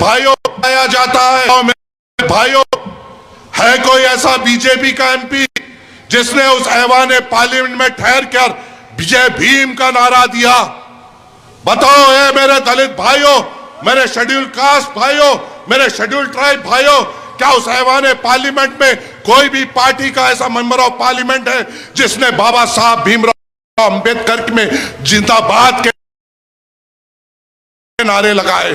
भाइयों आया जाता है। और मेरे भाइयों, है कोई ऐसा बीजेपी का एमपी जिसने उस ऐवान पार्लियामेंट में ठहर कर विजय भीम का नारा दिया? बताओ ए मेरे दलित भाइयों, मेरे शेड्यूल कास्ट भाइयों, मेरे शेड्यूल ट्राइब भाइयों, क्या उस ऐवान पार्लियामेंट में कोई भी पार्टी का ऐसा मेंबर ऑफ पार्लियामेंट है जिसने बाबा साहब भीमराव अंबेडकर में जिंदाबाद के नारे लगाए?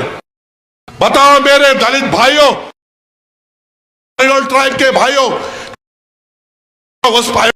बताओ मेरे दलित भाइयों, शेड्यूल ट्राइब के भाइयों, उस भाई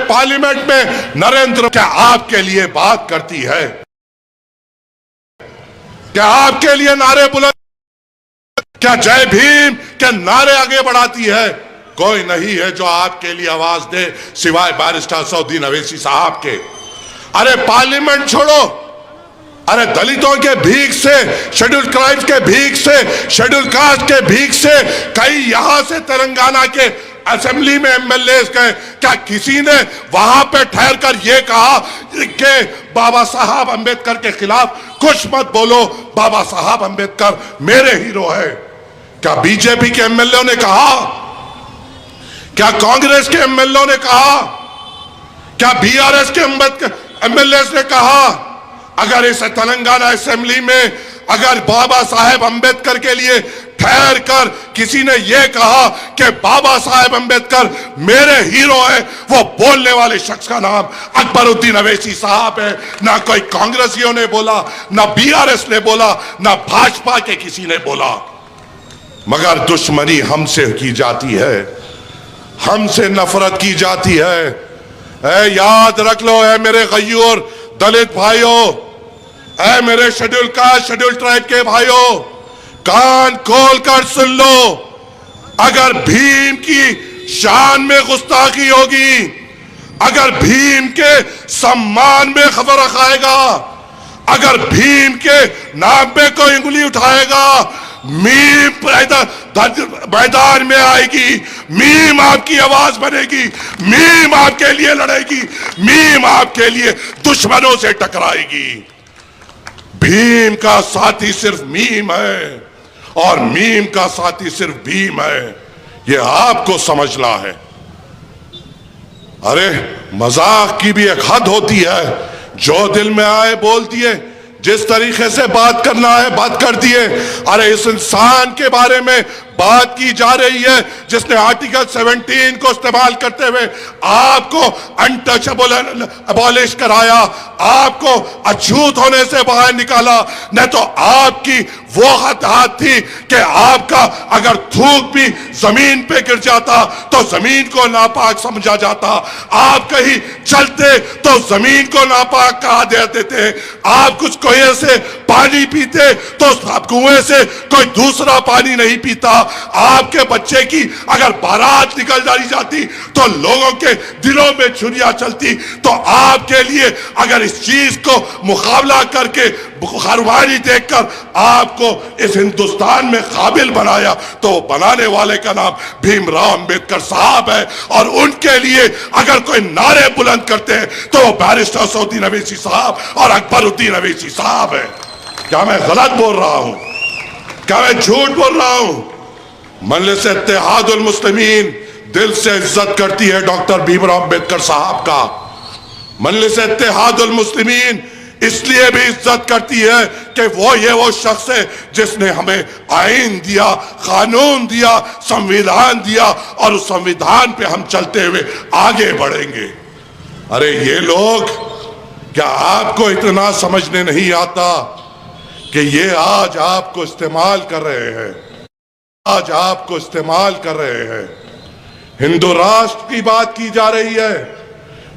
पार्लियामेंट में नरेंद्र क्या आपके लिए बात करती है? क्या आपके लिए नारे बुलंद, क्या जय भीम के नारे आगे बढ़ाती है? कोई नहीं है जो आपके लिए आवाज दे सिवाय बैरिस्टर असदुद्दीन अवैसी साहब के। अरे पार्लियामेंट छोड़ो, अरे दलितों के भीख से, शेड्यूल ट्राइब्स के भीख से, शेड्यूल कास्ट के भीख से कई यहां से तेलंगाना के असेंबली में एमएलए गए, क्या किसी ने वहां पे ठहर कर यह कहा कि बाबा साहब अंबेडकर के खिलाफ कुछ मत बोलो, बाबा साहब अंबेडकर मेरे हीरो है? क्या बीजेपी के एमएलए ने कहा? क्या कांग्रेस के एमएलए ने कहा? क्या बीआरएस के एमएलए ने कहा? अगर इस तेलंगाना असेंबली में अगर बाबा साहेब अंबेडकर के लिए ठहर कर किसी ने यह कहा कि बाबा साहेब अंबेडकर मेरे हीरो है, वो बोलने वाले शख्स का नाम अकबरुद्दीन अवैसी साहब है। ना कोई कांग्रेसियों ने बोला, ना बीआरएस ने बोला, ना भाजपा के किसी ने बोला। मगर दुश्मनी हमसे की जाती है, हमसे नफरत की जाती है। याद रख लो है मेरे गयूर दलित भाइयों, ऐ मेरे शेड्यूल कास्ट, शेड्यूल ट्राइब के भाइयों, कान खोल कर सुन लो। अगर भीम की शान में गुस्ताखी होगी, अगर भीम के सम्मान में खबर रखाएगा, अगर भीम के नाम पे कोई उंगली उठाएगा, मीम मैदान में आएगी, मीम आपकी आवाज बनेगी, मीम आपके लिए लड़ेगी, मीम आपके लिए दुश्मनों से टकराएगी। भीम का साथी सिर्फ मीम है और मीम का साथी सिर्फ भीम है, यह आपको समझना है। अरे मजाक की भी एक हद होती है, जो दिल में आए बोल दिए, जिस तरीके से बात करना है बात कर दिए। अरे इस इंसान के बारे में बात की जा रही है जिसने आर्टिकल 17 को इस्तेमाल करते हुए आपको अनटचेबल अबॉलिश कराया, आपको अछूत होने से बाहर निकाला। न तो आपकी वो हद थी कि आपका अगर थूक भी जमीन पे गिर जाता तो जमीन को नापाक समझा जाता, आप कहीं चलते तो जमीन को नापाक कहा देते थे, आप कुछ कुएं से पानी पीते तो कुएं से कोई दूसरा पानी नहीं पीता, आपके बच्चे की अगर बारात निकल जाती तो लोगों के दिलों में छुरियां चलती। तो आपके लिए अगर इस चीज को मुकाबला करके बुखारवानी देखकर आपको इस हिंदुस्तान में काबिल बनाया तो बनाने वाले का नाम भीमराव अंबेडकर साहब है। और उनके लिए अगर कोई नारे बुलंद करते हैं तो बैरिस्टर असदुद्दीन अवैसी साहब और अकबरुद्दीन अवैसी साहब है। क्या मैं गलत बोल रहा हूं? क्या मैं झूठ बोल रहा हूं? मजलिस इत्तेहादुल मुस्लिमीन दिल से इज्जत करती है डॉक्टर भीमराव अंबेडकर साहब का। मजलिस इत्तेहादुल मुस्लिमीन इसलिए भी इज्जत करती है कि वो शख्स है जिसने हमें आईन दिया, कानून दिया, संविधान दिया, और उस संविधान पे हम चलते हुए आगे बढ़ेंगे। अरे ये लोग, क्या आपको इतना समझने नहीं आता कि ये आज आपको इस्तेमाल कर रहे हैं, आज आपको इस्तेमाल कर रहे हैं। हिंदू राष्ट्र की बात की जा रही है,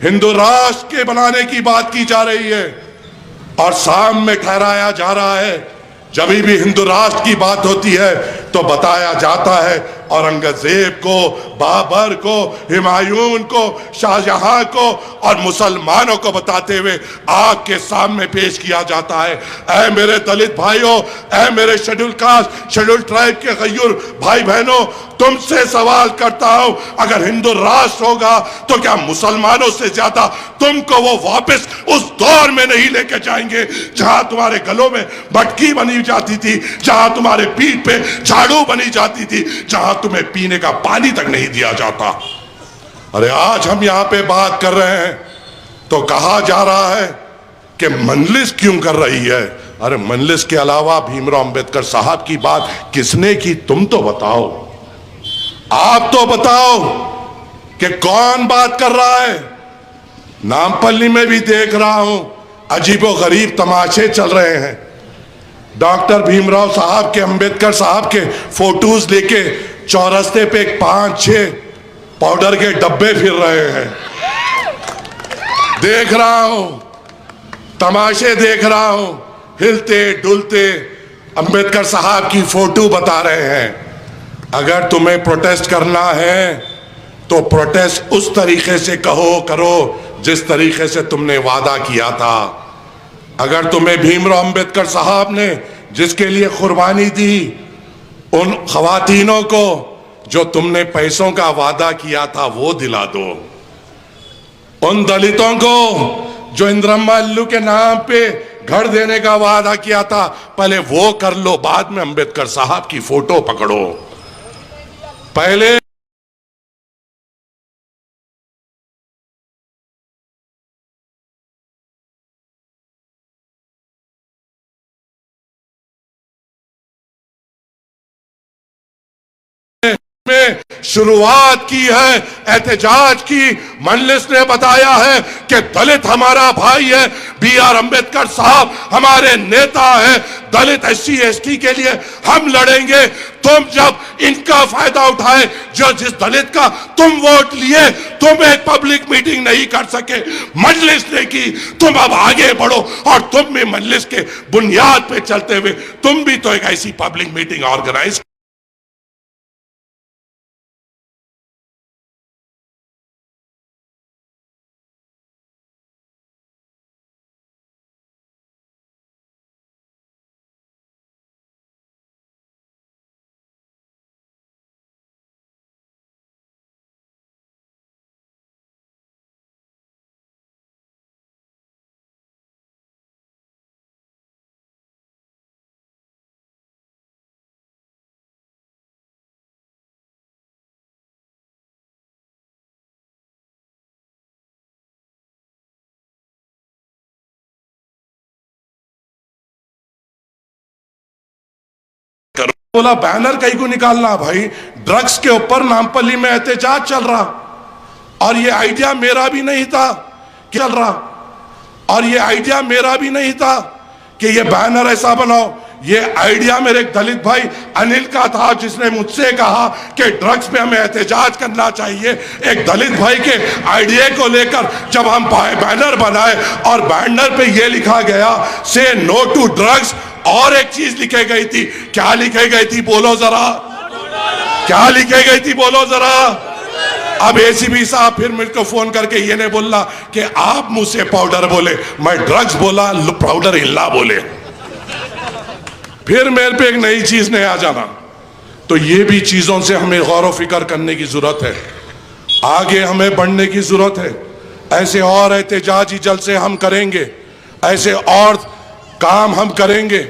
हिंदू राष्ट्र के बनाने की बात की जा रही है, और सामने ठहराया जा रहा है जब भी हिंदू राष्ट्र की बात होती है तो बताया जाता है औरंगजेब को, बाबर को, हुमायूं को, शाहजहां को और मुसलमानों को बताते हुए आग के सामने पेश किया जाता है। ऐ मेरे दलित भाइयों, ऐ मेरे शेड्यूल कास्ट, शेड्यूल ट्राइब के गयूर भाई बहनों, तुमसे सवाल करता हूं, अगर हिंदू राष्ट्र होगा तो क्या मुसलमानों से ज्यादा तुमको वो वापस उस दौर में नहीं लेके जाएंगे जहां तुम्हारे गलों में मटकी बनी जाती थी, जहां तुम्हारे पीठ पे झाड़ू बनी जाती थी, जहां तुम्हें पीने का पानी तक नहीं दिया जाता। अरे आज हम यहां पे बात कर रहे हैं तो कहा जा रहा है कि मंजलिस क्यों कर रही है। अरे मंजलिस के अलावा भीमराव अंबेडकर साहब की बात किसने की, तुम तो बताओ, आप तो बताओ कि कौन बात कर रहा है। नामपल्ली में भी देख रहा हूं अजीबो गरीब तमाशे चल रहे हैं। डॉक्टर भीमराव साहब के, अंबेडकर साहब के फोटोज लेके चौरस्ते पे 5-6 पाउडर के डब्बे फिर रहे हैं। देख रहा हूं, तमाशे देख रहा हूं, हिलते डुलते अंबेडकर साहब की फोटो बता रहे हैं। अगर तुम्हें प्रोटेस्ट करना है तो प्रोटेस्ट उस तरीके से करो जिस तरीके से तुमने वादा किया था। अगर तुम्हें भीमराव अंबेडकर साहब ने जिसके लिए कुर्बानी दी, उन खवातीनों को जो तुमने पैसों का वादा किया था वो दिला दो। उन दलितों को जो इंदिरम्मा अल्लू के नाम पे घर देने का वादा किया था, पहले वो कर लो, बाद में अंबेडकर साहब की फोटो पकड़ो। पहले में शुरुआत की है, एहतजाज की। मजलिस ने बताया है कि दलित हमारा भाई है, बी.आर. अंबेडकर साहब हमारे नेता है, दलित SC ST के लिए हम लड़ेंगे। तुम जब इनका फायदा उठाए, जो जिस दलित का तुम वोट लिए, तुम एक पब्लिक मीटिंग नहीं कर सके, मजलिस ने की। तुम अब आगे बढ़ो और तुम भी मजलिस के बुनियाद पे चलते हुए तुम भी तो एक ऐसी पब्लिक मीटिंग ऑर्गेनाइज बोला बैनर कहीं को निकालना। भाई ड्रग्स के ऊपर नामपल्ली में एहतजाज चल रहा, और ये आइडिया मेरा भी नहीं था चल रहा, और ये आइडिया मेरा भी नहीं था कि ये बैनर ऐसा बनाओ। ये आइडिया मेरे एक दलित भाई अनिल का था, जिसने मुझसे कहा कि ड्रग्स पे हमें एहतजाज करना चाहिए। एक दलित भाई के आइडिया को लेकर जब हम बैनर बनाए और बैनर पे ये लिखा गया, से नो टू ड्रग्स, और एक चीज लिखी गई थी। क्या लिखी गई थी बोलो जरा, क्या लिखी गई थी बोलो जरा। अब ACP साहब फिर मेरे को फोन करके ये नहीं बोलना कि आप मुझ से पाउडर बोले, मैं ड्रग्स बोला, पाउडर हिल्ला बोले, फिर मेरे पे एक नई चीज नहीं आ जाना। तो ये भी चीजों से हमें गौर व फिक्र करने की जरूरत है, आगे हमें बढ़ने की जरूरत है। ऐसे और एहतजाजी जलसे हम करेंगे, ऐसे और काम हम करेंगे।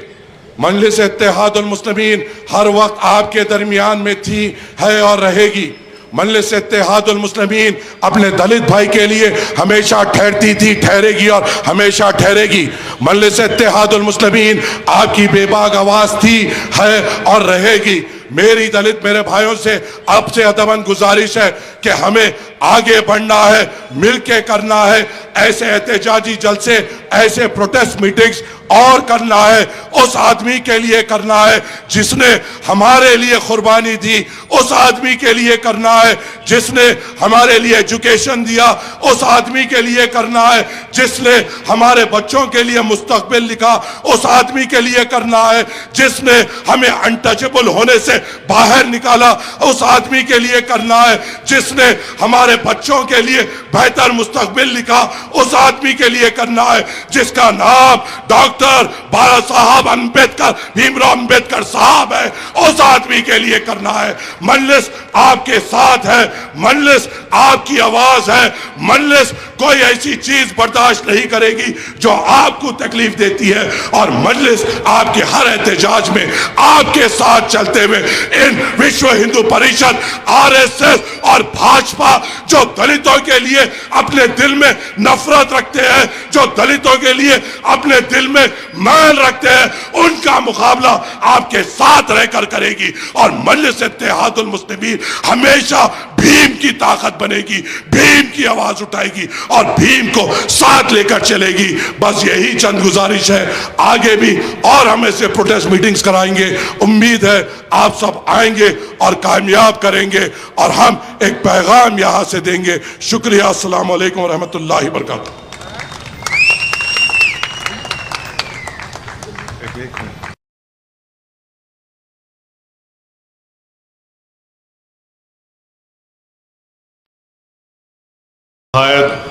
मजलिस इत्तेहादुल मुस्लिमीन हर वक्त आपके दरमियान में थी, है और रहेगी। मजलिस इत्तेहादुल मुस्लिमीन अपने दलित भाई के लिए हमेशा ठहरती थी, ठहरेगी और हमेशा ठहरेगी। मजलिस इत्तेहादुल मुस्लिमीन आपकी बेबाक आवाज थी, है और रहेगी। मेरी दलित मेरे भाइयों से आपसे अदबन गुजारिश है कि हमें आगे बढ़ना है, मिलके करना है, ऐसे एहतजाजी जलसे, ऐसे प्रोटेस्ट मीटिंग्स और करना है। उस आदमी के लिए करना है जिसने हमारे लिए कुर्बानी दी, उस आदमी के लिए करना है जिसने हमारे लिए एजुकेशन दिया, उस आदमी के लिए करना है जिसने हमारे बच्चों के लिए मुस्तकबिल लिखा, उस आदमी के लिए करना है जिसने हमें अनटचेबल होने से बाहर निकाला, उस आदमी के लिए करना है जिसने हमारे बच्चों के लिए बेहतर मुस्तकबिल लिखा, उस आदमी के लिए करना है जिसका नाम डॉक्टर बाबा साहब अम्बेडकर, भीमराव अम्बेडकर साहब है, उस आदमी के लिए करना है। मजलिस आपके साथ है, मजलिस आपकी आवाज है, मजलिस कोई ऐसी चीज बर्दाश्त नहीं करेगी जो आपको तकलीफ देती है, और मजलिस आपके हर एहतजाज में आपके साथ चलते हुए इन विश्व हिंदू परिषद, आरएसएस और भाजपा जो दलितों के लिए अपने दिल में नफरत रखते हैं, जो दलितों के लिए अपने दिल में मैल रखते हैं, उनका मुकाबला आपके साथ रहकर करेगी। और मजलिस इत्तेहादुल मुस्लिमीन हमेशा भीम की ताकत बनेगी, भीम की आवाज उठाएगी और भीम को साथ लेकर चलेगी। बस यही चंद गुजारिश है, आगे भी और हम ऐसे प्रोटेस्ट मीटिंग्स कराएंगे। उम्मीद है आप सब आएंगे और कामयाब करेंगे और हम एक पैगाम यहां से देंगे। शुक्रिया। अस्सलाम वालेकुम व रहमतुल्लाहि व बरकातहू।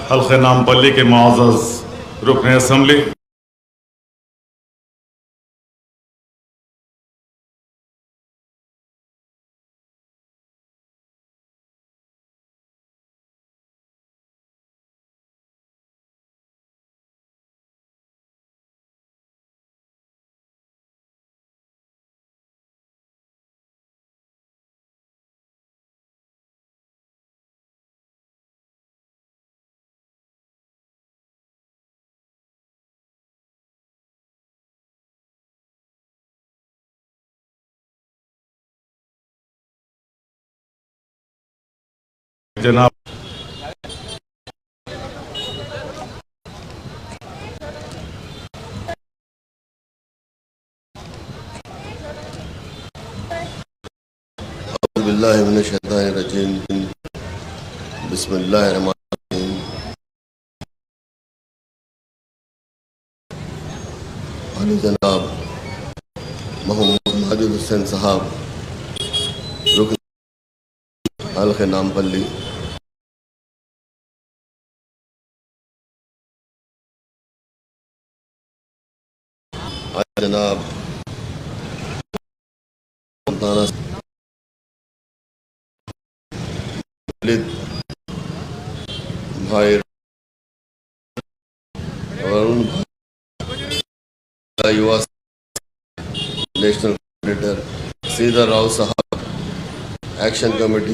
हल्के नामपल्ली के मुअज़्ज़ज़ रुकन असम्बली, जनाब बिस्मिल्लाह मिनश शैतानिर रजीम, बिस्मिल्लाहिर रहमानिर रहीम। वाली जनाब मोहम्मद माजिद हुसैन साहब रुकन हल्के नामपल्ली, जनाब भाई और युवा नेशनल कोऑर्डिनेटर सीधा राव साहब, एक्शन कमेटी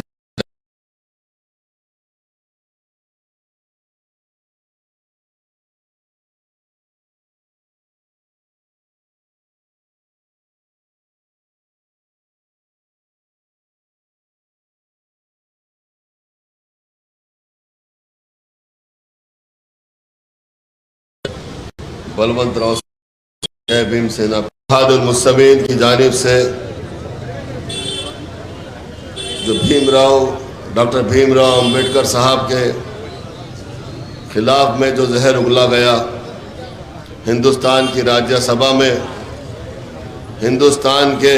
बलवंत राव, जय भीम सेना, इत्तेहादुल मुस्लिमीन की जानिब से जो डॉक्टर भीमराव अम्बेडकर साहब के खिलाफ में जो जहर उगला गया, हिंदुस्तान की राज्यसभा में हिंदुस्तान के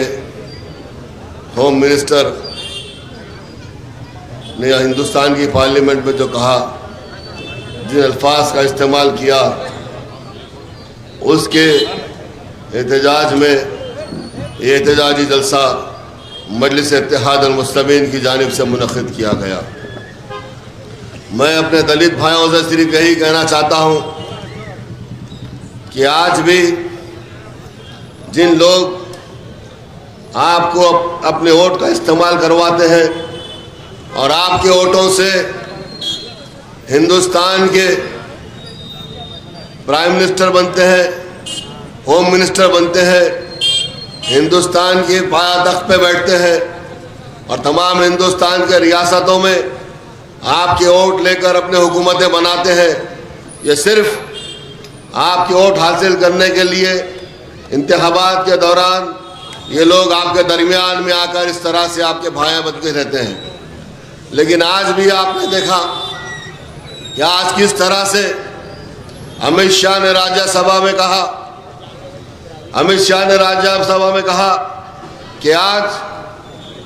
होम मिनिस्टर ने हिंदुस्तान की पार्लियामेंट में जो कहा, जिन अल्फाज का इस्तेमाल किया, उसके एहतजाज में ये एहतजाजी जलसा मजलिस इत्तेहादुल मुस्लिमीन की जानिब से मुनक़िद किया गया। मैं अपने दलित भाइयों से सिर्फ यही कहना चाहता हूँ कि आज भी जिन लोग आपको अपने वोट का इस्तेमाल करवाते हैं, और आपके वोटों से हिंदुस्तान के प्राइम मिनिस्टर बनते हैं, होम मिनिस्टर बनते हैं, हिंदुस्तान की पाया तख्त पे बैठते हैं और तमाम हिंदुस्तान के रियासतों में आपके वोट लेकर अपने हुकूमतें बनाते हैं। ये सिर्फ आपके वोट हासिल करने के लिए इंतखाबात के दौरान ये लोग आपके दरमियान में आकर इस तरह से आपके भाई बनते रहते हैं। लेकिन आज भी आपने देखा कि आज किस तरह से अमित शाह ने राज्यसभा में कहा, अमित शाह ने राज्यसभा में कहा कि आज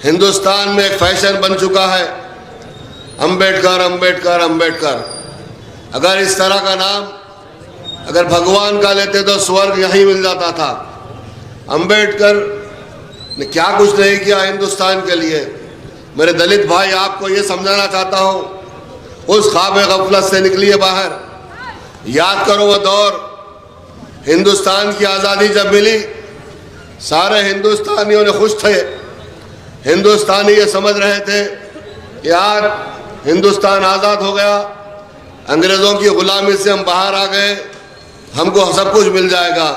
हिंदुस्तान में एक फैशन बन चुका है अंबेडकर अंबेडकर अंबेडकर। अगर इस तरह का नाम अगर भगवान का लेते तो स्वर्ग यहीं मिल जाता था। अंबेडकर ने क्या कुछ नहीं किया हिंदुस्तान के लिए। मेरे दलित भाई, आपको ये समझाना चाहता हूँ, उस ख्वाब गफलत से निकलिए बाहर। याद करो वो दौर, हिंदुस्तान की आज़ादी जब मिली सारे हिंदुस्तानियों ने खुश थे। हिंदुस्तानी ये समझ रहे थे कि आज हिंदुस्तान आज़ाद हो गया, अंग्रेज़ों की ग़ुलामी से हम बाहर आ गए, हमको सब कुछ मिल जाएगा,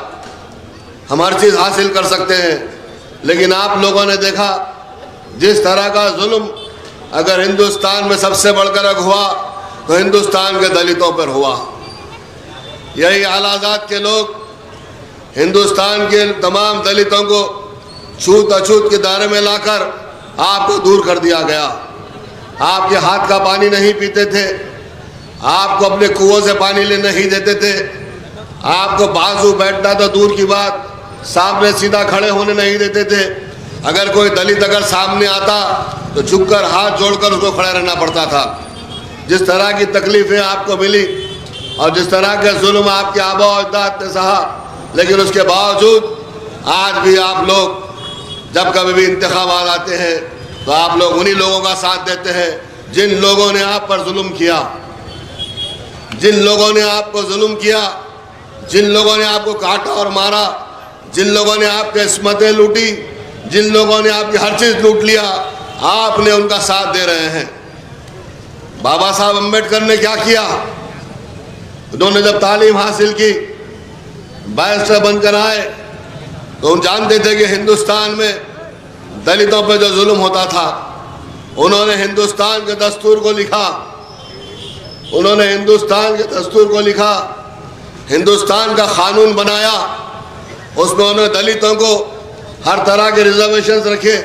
हम हर चीज़ हासिल कर सकते हैं। लेकिन आप लोगों ने देखा जिस तरह का जुल्म अगर हिंदुस्तान में सबसे बढ़कर हुआ तो हिंदुस्तान के दलितों पर हुआ। यही आलाजात के लोग हिंदुस्तान के तमाम दलितों को छूत अछूत के दायरे में लाकर आपको दूर कर दिया गया। आपके हाथ का पानी नहीं पीते थे, आपको अपने कुओं से पानी ले नहीं देते थे, आपको बाजू बैठना तो दूर की बात, सामने सीधा खड़े होने नहीं देते थे। अगर कोई दलित अगर सामने आता तो झुककर हाथ जोड़कर उसको खड़ा रहना पड़ता था। जिस तरह की तकलीफ़ें आपको मिली और जिस तरह के जुल्म आपके आबा और अजदाद ने सहा, लेकिन उसके बावजूद आज भी आप लोग जब कभी भी इंतखाबात आते हैं तो आप लोग उन्हीं लोगों का साथ देते हैं जिन लोगों ने आप पर जुल्म किया, जिन लोगों ने आपको जुल्म किया, जिन लोगों ने आपको काटा और मारा, जिन लोगों ने आपके इस्मतें लूटी, जिन लोगों ने आपकी हर चीज़ लूट लिया, आपने उनका साथ दे रहे हैं। बाबा साहब अम्बेडकर ने क्या किया? उन्होंने जब तालीम हासिल की, बैरिस्टर बनकर आए, तो हम जानते थे कि हिंदुस्तान में दलितों पर जो जुल्म होता था, उन्होंने हिंदुस्तान के दस्तूर को लिखा, उन्होंने हिंदुस्तान के दस्तूर को लिखा, हिंदुस्तान का कानून बनाया। उसमें उन्होंने दलितों को हर तरह के रिजर्वेशंस रखे,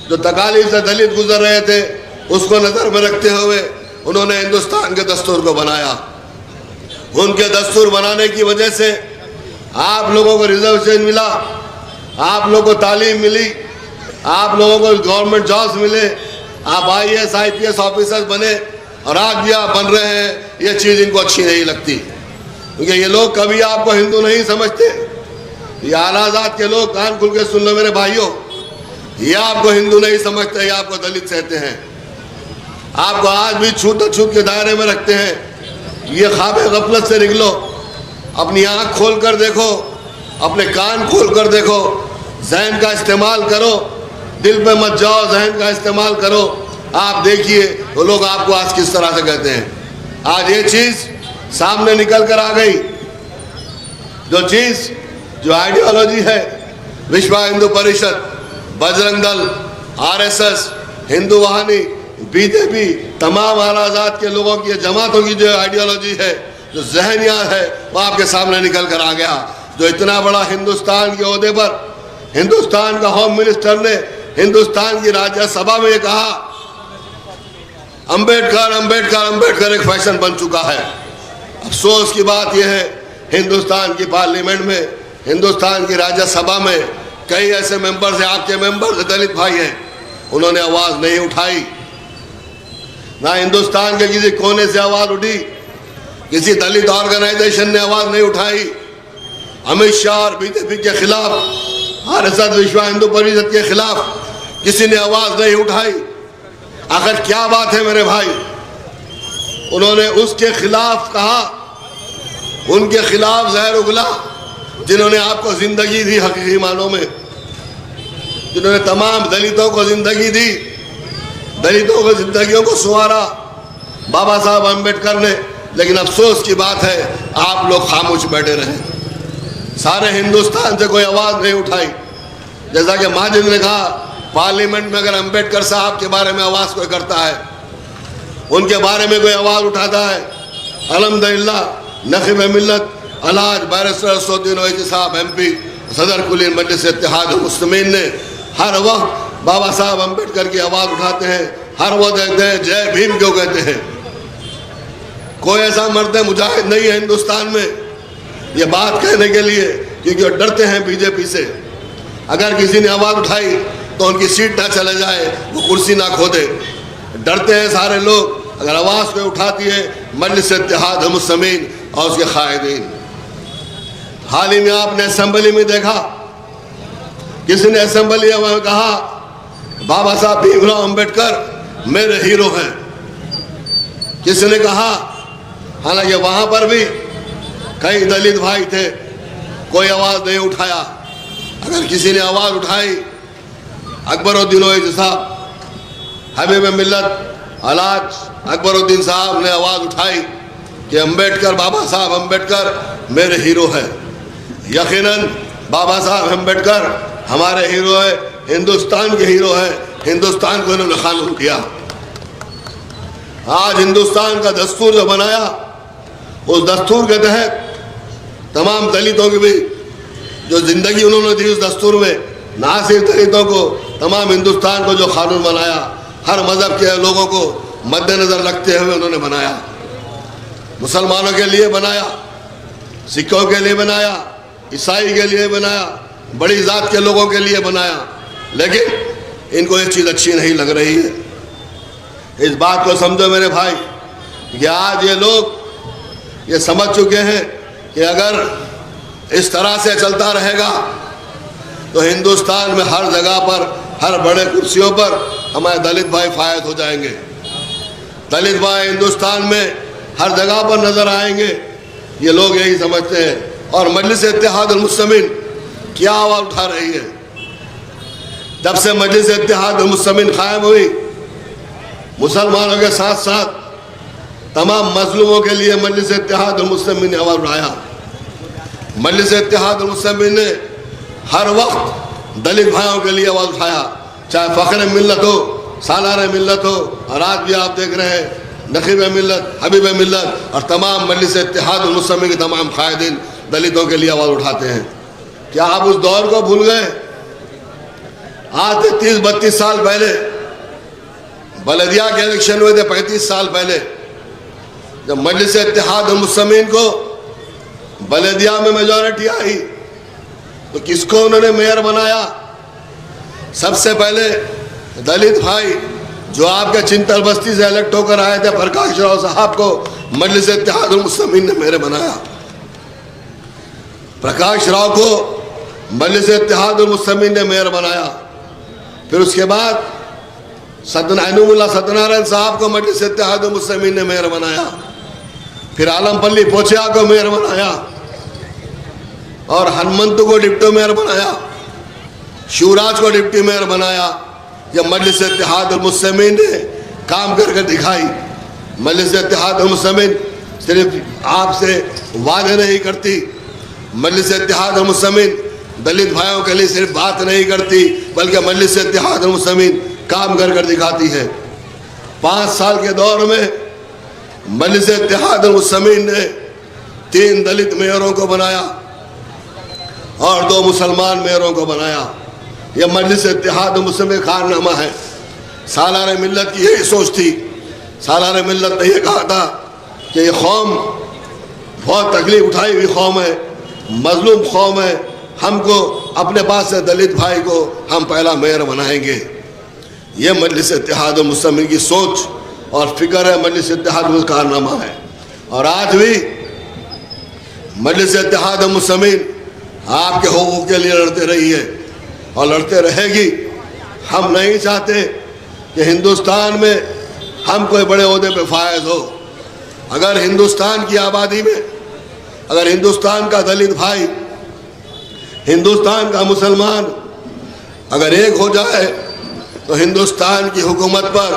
जो तकालीफ से दलित गुजर रहे थे उसको नज़र में रखते हुए उन्होंने हिंदुस्तान के दस्तूर को बनाया। उनके दस्तूर बनाने की वजह से आप लोगों को रिजर्वेशन मिला, आप लोगों को तालीम मिली, आप लोगों को गवर्नमेंट जॉब्स मिले, आप IAS IPS ऑफिसर्स बने और आज भी आप बन रहे हैं। ये चीज़ इनको अच्छी नहीं लगती, क्योंकि ये लोग कभी आपको हिंदू नहीं समझते। ये आलाजात के लोग, कान खुल के सुन लो मेरे भाइयों, ये आपको हिंदू नहीं समझते, ये आपको दलित कहते हैं, आपको आज भी छूत अछूत के दायरे में रखते हैं। ये ख्वाब गफलत से निकलो, अपनी आँख खोल कर देखो, अपने कान खोल कर देखो, जहन का इस्तेमाल करो, दिल पे मत जाओ, जहन का इस्तेमाल करो। आप देखिए वो लोग आपको आज किस तरह से कहते हैं। आज ये चीज़ सामने निकल कर आ गई, जो चीज़, जो आइडियोलॉजी है, विश्व हिंदू परिषद, बजरंग दल, RSS, हिंदू वाहिनी, BJP, तमाम आलाजात के लोगों की, जमातों की जो आइडियोलॉजी है, जो जहनियत है, वो आपके सामने निकल कर आ गया। जो इतना बड़ा हिंदुस्तान के ओहदे पर, हिंदुस्तान का होम मिनिस्टर ने हिंदुस्तान की राज्यसभा में ये कहा, अंबेडकर अंबेडकर अंबेडकर एक फैशन बन चुका है। अफसोस की बात यह है, हिंदुस्तान की पार्लियामेंट में, हिंदुस्तान की राज्यसभा में कई ऐसे मेंबर्स हैं, आपके मेंबर्स दलित भाई हैं, उन्होंने आवाज़ नहीं उठाई। ना हिंदुस्तान के किसी कोने से आवाज़ उठी, किसी दलित ऑर्गेनाइजेशन ने आवाज़ नहीं उठाई। अमित शाह और BJP के खिलाफ, RSS विश्व हिंदू परिषद के खिलाफ किसी ने आवाज़ नहीं उठाई। आखिर क्या बात है मेरे भाई? उन्होंने उसके खिलाफ कहा, उनके खिलाफ जहर उगला जिन्होंने आपको ज़िंदगी दी, हकीकी मानों में जिन्होंने तमाम दलितों को ज़िंदगी दी, दलितों की जिंदगियों को संवारा बाबा साहब अम्बेडकर ने, लेकिन अफसोस की बात है आप लोग खामोश बैठे रहे। सारे हिंदुस्तान से कोई आवाज़ नहीं उठाई। जैसा कि माजिद ने कहा, पार्लियामेंट में अगर अम्बेडकर साहब के बारे में आवाज़ कोई करता है, उनके बारे में कोई आवाज़ उठाता है, अल्हम्दुलिल्लाह नखीब मिल्लत अलहाज बैरिस्टर असदुद्दीन ओवैसी साहब MP सदर कुलीन मजलिस इत्तेहाद मुस्लिमीन ने हर वक्त बाबा साहब अम्बेडकर की आवाज़ उठाते हैं, हर वक्त कहते हैं जय भीम क्यों कहते हैं। कोई ऐसा मर्द मुजाहिद नहीं है हिंदुस्तान में ये बात कहने के लिए, क्योंकि वो डरते हैं बीजेपी से। अगर किसी ने आवाज़ उठाई तो उनकी सीट ना चले जाए, वो कुर्सी ना खो दे। डरते हैं सारे लोग। अगर आवाज़ कोई उठाती है मजलिस इत्तेहाद मुस्लिमीन और उसके कायदीन। हाल ही में आपने असेंबली में देखा, किसी ने असेंबली में कहा बाबा साहब भीमराव अम्बेडकर मेरे हीरो हैं। किसी ने कहा, हालांकि वहाँ पर भी कई दलित भाई थे, कोई आवाज़ नहीं उठाया। अगर किसी ने आवाज़ उठाई, अकबरुद्दीन ओवैसी साहब, हबीब मिल्लत अलहाज अकबरुद्दीन साहब ने आवाज़ उठाई कि अम्बेडकर, बाबा साहब अम्बेडकर मेरे हीरो हैं। यकीनन बाबा साहब अम्बेडकर हमारे हीरो है, हिंदुस्तान के हीरो है। हिंदुस्तान को इन्होंने कानून दिया। आज हिंदुस्तान का दस्तूर जो बनाया, उस दस्तूर के तहत तमाम दलितों की भी जो ज़िंदगी उन्होंने दी उस दस्तूर में, ना सिर्फ दलितों को, तमाम हिंदुस्तान को जो कानून बनाया, हर मज़हब के लोगों को मद्देनज़र रखते हुए उन्होंने बनाया। मुसलमानों के लिए बनाया, सिखों के लिए बनाया, ईसाई के लिए बनाया, बड़ी ज़ात के लोगों के लिए बनाया। लेकिन इनको ये चीज़ अच्छी नहीं लग रही है। इस बात को समझो मेरे भाई कि आज ये लोग ये समझ चुके हैं कि अगर इस तरह से चलता रहेगा तो हिंदुस्तान में हर जगह पर, हर बड़े कुर्सियों पर हमारे दलित भाई फायद हो जाएंगे। दलित भाई हिंदुस्तान में हर जगह पर नज़र आएंगे, ये लोग यही समझते हैं। और मजलिस इत्तेहाद मुस्लिमीन क्या आवाज़ उठा रही है? जब से मजलिस इत्तेहाद मुस्लिमीन कायम हुई, मुसलमानों के साथ साथ तमाम मजलूमों के लिए मजलिस इत्तेहाद मुस्लिमीन ने आवाज़ उठाया। मजलिस इत्तेहाद मुस्लिमीन ने हर वक्त दलित भाइयों के लिए आवाज़ उठाया, चाहे फ़ख्र मिल्लत हो, सालार मिल्लत हो। और आज भी आप देख रहे हैं नखीब मिल्लत, हबीब मिल्लत और तमाम मजलिस इत्तेहाद मुस्लिमीन के तमाम कायदीन दलितों के लिए आवाज़ उठाते हैं। क्या आप उस दौर को भूल गए? आज से 30-32 साल पहले बलदिया के इलेक्शन हुए थे, 35 साल पहले, जब मजलिस इत्तेहाद मुस्लिमीन को बलदिया में मेजॉरिटी आई तो किसको उन्होंने मेयर बनाया? सबसे पहले दलित भाई जो आपके चिंतल बस्ती से इलेक्ट होकर आए थे, प्रकाश राव साहब को मजलिस इत्तेहाद मुस्लिमीन ने मेयर बनाया। प्रकाश राव को मजलिस इत्तेहाद मुस्लिमीन ने मेयर बनाया। फिर उसके बाद सदनाइनुमुल्लाह सत्यनारायण साहब को मजलिस इत्तेहाद मुस्लिमीन ने मेयर बनाया। फिर आलमपल्ली पोचिया को मेयर बनाया और हनुमंतु को डिप्टी मेयर बनाया, शिवराज को डिप्टी मेयर बनाया। जब मजलिस इत्तेहाद मुस्लिमीन ने काम करके दिखाई। मजलिस इत्तेहाद मुस्लिमीन सिर्फ आपसे वादे नहीं करती, मजलिस इत्तेहाद मुस्लिमीन दलित भाइयों के लिए सिर्फ बात नहीं करती, बल्कि मजलिस इत्तेहाद मुस्लिमीन काम कर दिखाती है। 5 साल के दौर में मजलिस इत्तेहाद मुस्लिमीन ने 3 दलित मेयरों को बनाया और 2 मुसलमान मेयरों को बनाया। यह मजलिस इत्तेहाद मुस्लिमीन का कारनामा है। सालार मिल्लत की यही सोच थी। सालार मिल्लत ने यह कहा था कि ये कौम बहुत तकलीफ उठाई हुई कौम है, मजलूम कौम है, हमको अपने पास से दलित भाई को हम पहला मेयर बनाएंगे। ये मजलिस इत्तेहाद मुस्लिमीन की सोच और फिक्र है, मजलिस इत्तेहाद का कारनामा है। और आज भी मजलिस इत्तेहाद मुस्लिमीन आपके हुकूक के लिए लड़ते रही है और लड़ते रहेगी। हम नहीं चाहते कि हिंदुस्तान में हम कोई बड़े ओहदे पे फायज हो। अगर हिंदुस्तान की आबादी में, अगर हिंदुस्तान का दलित भाई, हिंदुस्तान का मुसलमान अगर एक हो जाए तो हिंदुस्तान की हुकूमत पर,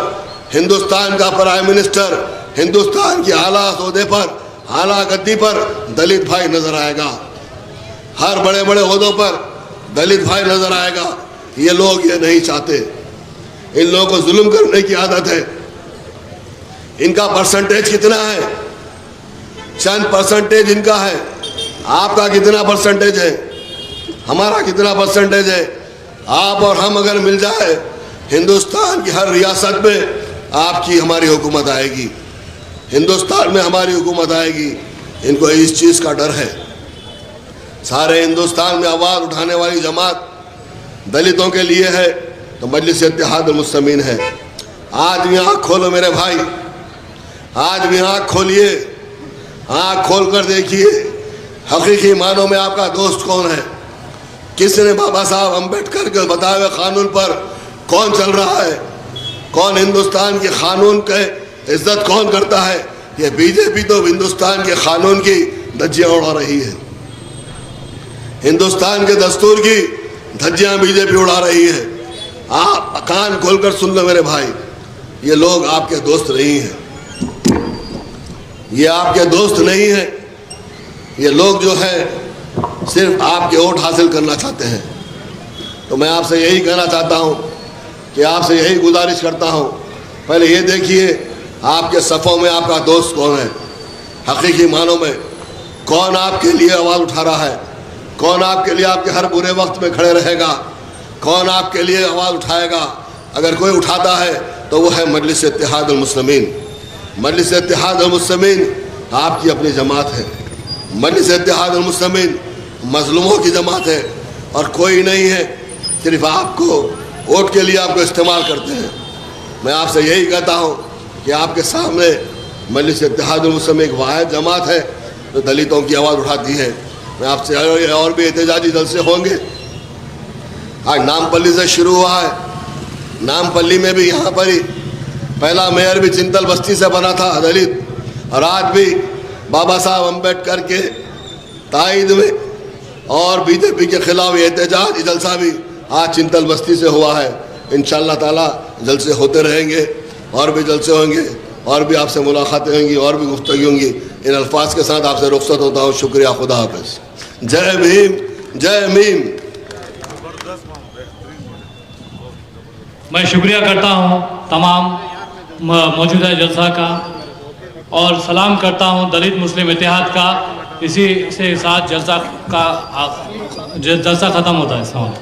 हिंदुस्तान का प्राइम मिनिस्टर, हिंदुस्तान की आला ओहदे पर, आला गद्दी पर दलित भाई नजर आएगा। हर बड़े बड़े ओहदों पर दलित भाई नजर आएगा। ये लोग ये नहीं चाहते। इन लोगों को जुल्म करने की आदत है। इनका परसेंटेज कितना है? चंद परसेंटेज इनका है। आपका कितना परसेंटेज है? हमारा कितना परसेंटेज है? आप और हम अगर मिल जाए, हिंदुस्तान की हर रियासत में आपकी हमारी हुकूमत आएगी, हिंदुस्तान में हमारी हुकूमत आएगी। इनको इस चीज़ का डर है। सारे हिंदुस्तान में आवाज़ उठाने वाली जमात दलितों के लिए है तो मजलिस इत्तेहाद मुस्लिमीन है। आज भी आँख खोलो मेरे भाई, आज भी आँख खोलिए, आँख खोल कर देखिए हकीकी मानों में आपका दोस्त कौन है। किसने बाबा साहब अम्बेडकर के बताए हुए कानून पर कौन चल रहा है? कौन हिंदुस्तान के कानून के इज्जत कौन करता है? ये बीजेपी तो हिंदुस्तान के कानून की धज्जियाँ उड़ा रही है। हिंदुस्तान के दस्तूर की धज्जियाँ बीजेपी उड़ा रही है। आप कान खोलकर सुन लो मेरे भाई, ये लोग आपके दोस्त नहीं हैं, ये आपके दोस्त नहीं हैं। ये लोग जो है सिर्फ आपके वोट हासिल करना चाहते हैं। तो मैं आपसे यही कहना चाहता हूँ कि आपसे यही गुजारिश करता हूँ, पहले ये देखिए आपके सफ़ों में आपका दोस्त कौन है। हकीकी मानों में कौन आपके लिए आवाज़ उठा रहा है? कौन आपके लिए आपके हर बुरे वक्त में खड़े रहेगा? कौन आपके लिए आवाज़ उठाएगा? अगर कोई उठाता है तो वो है मजलिस इत्तेहाद मुस्लिमीन। मजलिस इत्तेहाद मुस्लिमीन आपकी अपनी जमात है। मजलिस इत्तेहाद मुस्लिमीन मजलूमों की जमात है और कोई नहीं है सिर्फ आपको वोट के लिए आपको इस्तेमाल करते हैं। मैं आपसे यही कहता हूँ कि आपके सामने मजलिस इत्तेहाद मुस्लिमीन एक वाहिद जमात है जो दलितों की आवाज़ उठाती है। मैं आपसे और भी एहतजाजी जलसे होंगे। आज नामपल्ली से शुरू हुआ है। नामपल्ली में भी यहाँ पर ही पहला मेयर भी चिंतल बस्ती से बना था दलित, और आज भी बाबा साहब अम्बेडकर के तायद में और बीजेपी के खिलाफ एहतजाज जलसा भी आज चिंतल बस्ती से हुआ है। इंशाअल्लाह ताला जलसे होते रहेंगे और भी जलसे होंगे और भी आपसे मुलाकातें होंगी और भी गुफ्तगू होंगी। इन अल्फाज के साथ आपसे रुखसत होता हूँ। शुक्रिया, खुदा हाफिज़। जय भीम, जय मीम। मैं शुक्रिया करता हूँ तमाम मौजूदा जलसा का और सलाम करता हूँ दलित मुस्लिम इत्तेहाद का। इसी से साथ जलसा ख़त्म होता है। सलाम।